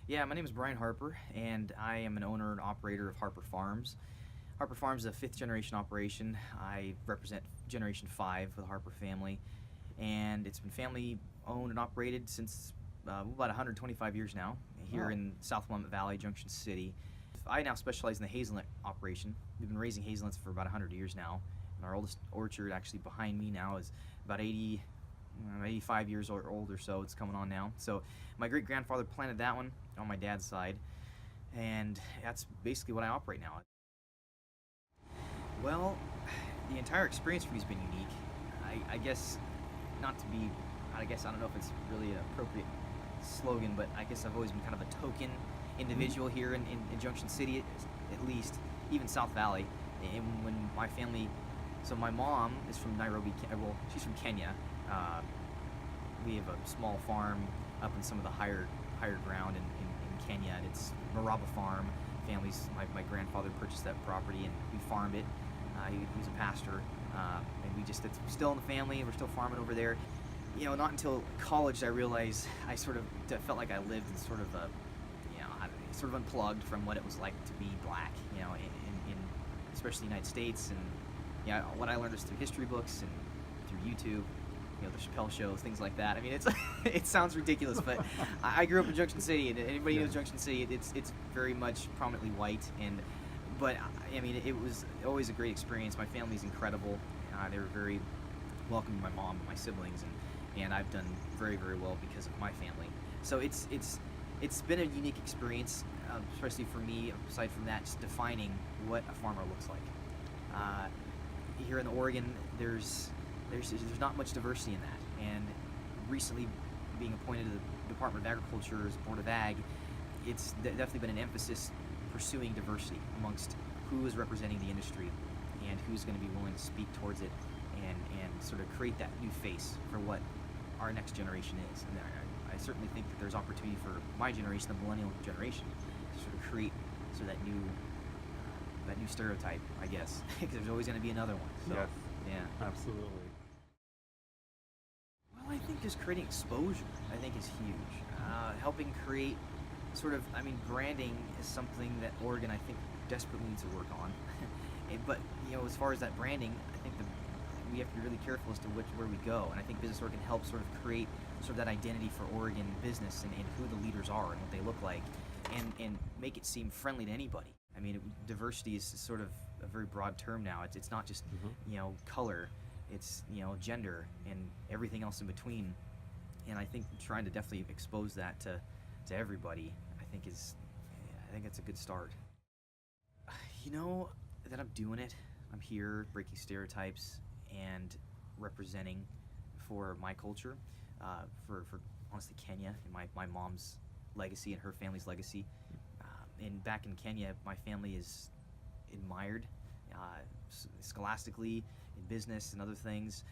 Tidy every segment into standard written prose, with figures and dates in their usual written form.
Yeah, my name is Bryan Harper, and I am an owner and operator of Harper Farms. Harper Farms is a fifth generation operation. I represent Generation 5 for the Harper family, and it's been family owned and operated since about 125 years now here Wow. in South Willamette Valley, Junction City. I now specialize in the hazelnut operation. We've been raising hazelnuts for about 100 years now, and our oldest orchard actually behind me now is about 85 years old or so. It's coming on now. So my great grandfather planted that one on my dad's side, and that's basically what I operate now. Well, the entire experience for me has been unique. I guess not to be, I guess I don't know if it's really an appropriate slogan, but I guess I've always been kind of a token individual here in Junction City, at least, even South Valley. And when my family, so my mom is from Nairobi, well, she's from Kenya. Uh, we have a small farm up in some of the higher ground in Kenya, and it's Maraba Farm. My grandfather purchased that property, and we farmed it. He was a pastor, and it's still in the family. We're still farming over there. Not until college I realized I sort of felt like I lived in sort of sort of unplugged from what it was like to be black, in especially the United States. And what I learned is through history books and through YouTube, the Chappelle shows, things like that. I mean, it sounds ridiculous, but I grew up in Junction City, and anybody Yeah. knows Junction City, it's very much prominently white. But I mean, it was always a great experience. My family's incredible. They were very welcoming, my mom and my siblings, and I've done very, very well because of my family. So it's been a unique experience, especially for me. Aside from that, just defining what a farmer looks like. Here in Oregon, there's not much diversity in that, and recently being appointed to the Department of Agriculture's Board of Ag, it's definitely been an emphasis pursuing diversity amongst who is representing the industry and who's going to be willing to speak towards it and sort of create that new face for what our next generation is. And I certainly think that there's opportunity for my generation, the millennial generation, to sort of create that new stereotype, I guess, because there's always going to be another one. So, Yes. yeah. Absolutely. Well, I think just creating exposure, I think, is huge. Helping create branding is something that Oregon, I think, desperately needs to work on. But, as far as that branding, I think we have to be really careful as to where we go. And I think Business Oregon helps sort of create sort of that identity for Oregon business and who the leaders are and what they look like, and make it seem friendly to anybody. I mean, diversity is sort of a very broad term now. It's not just, color. It's, gender and everything else in between. And I think trying to definitely expose that to everybody, I think that's a good start. That I'm doing it. I'm here breaking stereotypes and representing for my culture, for honestly Kenya and my mom's legacy and her family's legacy. And back in Kenya, my family is admired scholastically, in business and other things,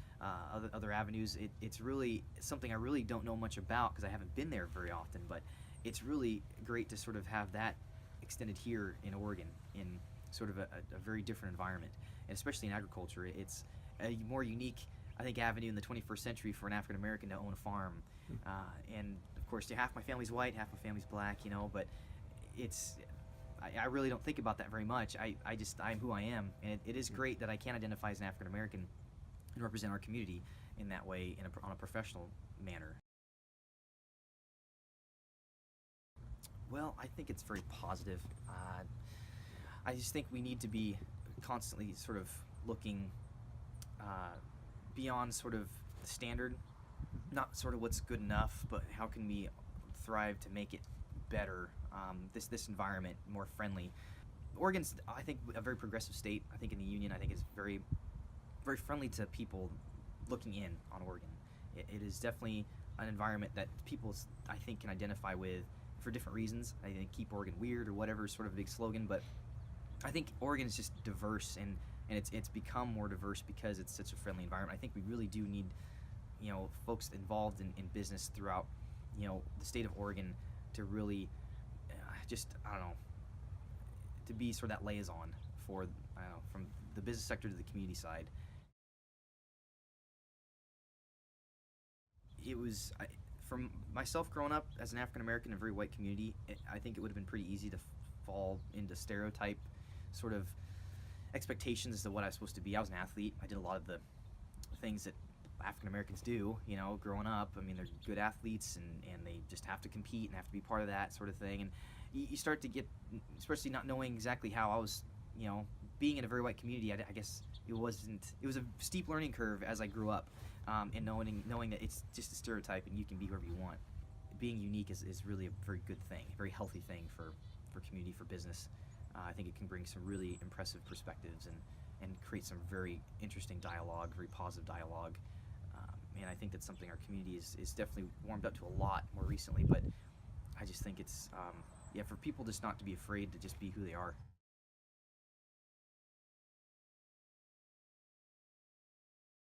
other avenues. It's really something I really don't know much about because I haven't been there very often, but it's really great to sort of have that extended here in Oregon in sort of a very different environment, and especially in agriculture. It's a more unique, I think, avenue in the 21st century for an African American to own a farm. And of course, half my family's white, half my family's black, but I really don't think about that very much. I'm who I am, and it is great that I can identify as an African American and represent our community in that way on a professional manner. Well, I think it's very positive. I just think we need to be constantly sort of looking beyond sort of the standard, not sort of what's good enough, but how can we thrive to make it better, this environment more friendly. Oregon's, I think, a very progressive state. I think in the union, I think is very, very friendly to people looking in on Oregon. It is definitely an environment that people, I think, can identify with for different reasons. I think keep Oregon weird or whatever is sort of a big slogan, but I think Oregon is just diverse, and it's become more diverse because it's such a friendly environment. I think we really do need, folks involved in business throughout, the state of Oregon to really I don't know, to be sort of that liaison for, I don't know, from the business sector to the community side. from myself growing up as an African American in a very white community, I think it would have been pretty easy to fall into stereotype sort of expectations as to what I was supposed to be. I was an athlete. I did a lot of the things that African Americans do, growing up. I mean, they're good athletes, and they just have to compete and have to be part of that sort of thing. And you start to get, especially not knowing exactly how I was, being in a very white community. I guess it was a steep learning curve as I grew up, and knowing that it's just a stereotype and you can be whoever you want. Being unique is really a very good thing, a very healthy thing for community, for business. I think it can bring some really impressive perspectives and create some very interesting dialogue, very positive dialogue. And I think that's something our community is definitely warmed up to a lot more recently. But I just think it's, for people just not to be afraid to just be who they are.